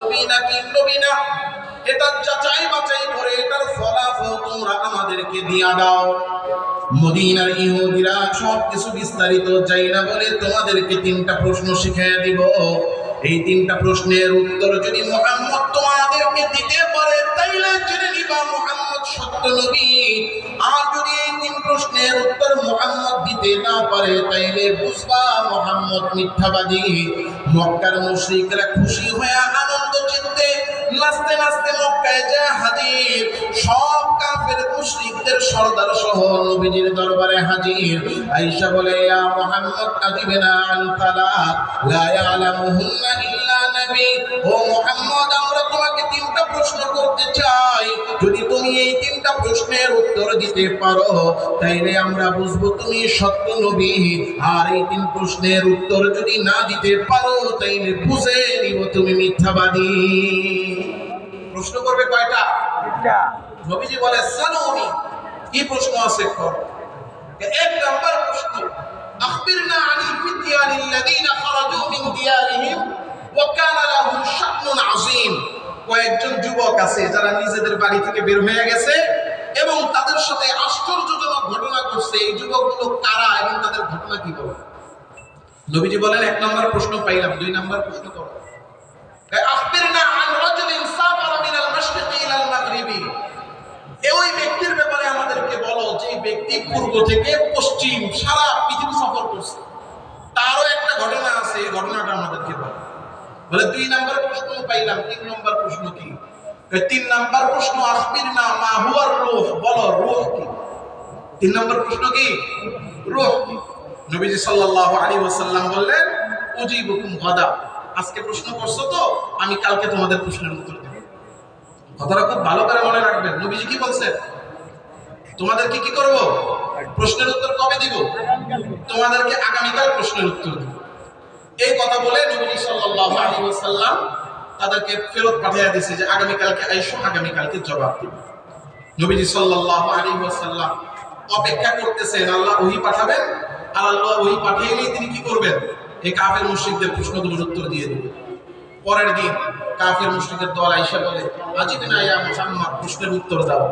নবী নাকি নবী না, এটা যাচাই বাছাই করে এটার ফলাফল তোমরা আমাদেরকে দিয়া দাও। মদিনার ইহুদিরা সব কিছু বিস্তারিত চাই না বলে তোমাদেরকে তিনটা প্রশ্ন শিখিয়ে দিব। এই তিনটা প্রশ্নের উত্তর যদি মুহাম্মদ তোমাদেরকে দিতে পারে তাইলে জেনে নিবা মুহাম্মদ সত্য নবী। আর যদি এই তিন প্রশ্নের উত্তর মুহাম্মদ দিতে না পারে তাইলে বুঝবা মুহাম্মদ মিথ্যাবাদী। মক্কার মুশরিকরা খুশি হয়ে আনন্দ চিত্তে নাচতে নাচতে মক্কায় যায় হাজির। সব কাফের মুশরিকদের সর্দার সহ নবীজির দরবারে হাজির। আয়েশা বলে, ইয়া মুহাম্মদ আজিবনা আন তালাত লা ইয়ালামুহুন্না ইল্লা নবী। ও মুহাম্মদ, আমরা তোমাকে তিনটা প্রশ্ন করতে চাই, যদি তুমি এই তিনটা প্রশ্নের উত্তর দিতে পারো তাইলে আমরা বুঝবো তুমি সত্য নবী। আর এই তিন প্রশ্নের উত্তর যদি না দিতে পারো তাইলে বুঝে নিব তুমি মিথ্যাবাদী। প্রশ্ন করবে কয়টা? নবীজি বলে, সানুনি। কি প্রশ্ন আছে? এক নাম্বার প্রশ্ন, আখবিরনা আনিল ফিতয়ানিল্লাযীনা খারাজু মিন দিয়ারিহিম ওয়া কানা লাহুম শা'নুন আযীম। কয়েকজন যুবক আছে যারা নিজেদের বাড়ি থেকে বের হয়ে গেছে এবং তাদের সাথে আশ্চর্যজনক ঘটনা ঘটছে। এই যুবকগুলো কারা এবং তাদের ঘটনা কি বলে? নবীজি বলেন, এক নাম্বার প্রশ্ন পাইলাম, দুই নাম্বার প্রশ্ন করো। আখবিরনা আন রাজুলিন সাফারা মিনাল মাশরিকি ইলাল মাগরিবি। ওই ব্যক্তির ব্যাপারে আমাদেরকে বলো যে ব্যক্তি পূর্ব থেকে পশ্চিম সারা পৃথিবী সফর করছে, তারও একটা ঘটনা আছে, এই ঘটনাটা আমাদেরকে বলো। বলে দুই নাম্বার প্রশ্ন পাইলাম, তিন নাম্বার প্রশ্ন কি? তিন নাম্বার প্রশ্ন, আখবিরনা মা হুয়ার রূহ। বলো রূহ কি? তিন নাম্বার প্রশ্ন কি? রূহ কি? নবীজি সাল্লাল্লাহু আলাইহি ওয়াসাল্লাম বললেন, উজিবুকুম গাদা। আজকে প্রশ্ন করছো তো, আমি কালকে তোমাদের প্রশ্নের উত্তর দেব। কথাটা খুব ভালো করে মনে রাখবেন। নবীজি কি বলছেন? তোমাদেরকে কি করব? প্রশ্নের উত্তর কবে দিব? তোমাদেরকে আগামীকাল প্রশ্নের উত্তর দিব। এই কথা বলে নবী সাল্লাল্লাহু আলাইহি ওয়াসাল্লাম তাদেরকে ফেরত পাঠিয়ে দিয়েছে যে আগামীকালকে আইসো, আগামীকালকে জবাব দিব। নবীজি সাল্লাল্লাহু আলাইহি ওয়াসাল্লাম অপেক্ষা করতেছেন আল্লাহ ওহী পাঠাবেন, আর আল্লাহ ওহী পাঠিয়েলেই তিনি কি করবেন? এই কাফের মুশরিকদের প্রশ্নগুলোর উত্তর দিয়ে দিবেন। পরের দিন কাফের মুশরিকের দল আয়েশা বলে, আজিবনা ইয়া মুহাম্মদ, প্রশ্নের উত্তর দাও।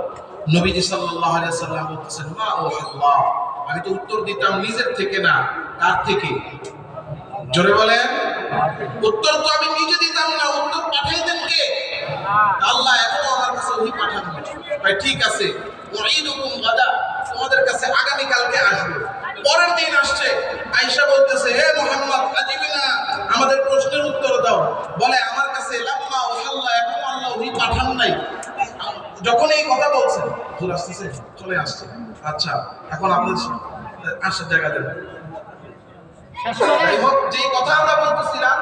নবীজি সাল্লাল্লাহু আলাইহি ওয়াসাল্লাম বলতেছেন, মা ও আল্লাহ, আমি তো উত্তর দিতাম নিজের থেকে না, কার থেকে? জোরে বলেন। উত্তর তো আমি নিজে দিতাম না, উত্তর পাঠাইতেন কে? আল্লাহ। এখনো আমার কাছে ওহী পাঠান না। ভাই ঠিক আছে, উঈদুকুম গাদা, তোমাদের কাছে আগামী কালকে আসবে। পরের দিন আসছে, আয়েশা বলতেছে, হে মুহাম্মদ আজিবনা, আমাদের প্রশ্নের উত্তর দাও। বলে, আমার কাছে লাম্মা ওয়াল্লাহ, এখনো আল্লাহ ওহী পাঠান নাই। যখন এই কথা বলছেন, হুজুর আসতেছে, চলে আসছে, আচ্ছা এখন আপনাদের আসার জায়গা দেন। যাই হোক, যে কথা আমরা বলতেছিলাম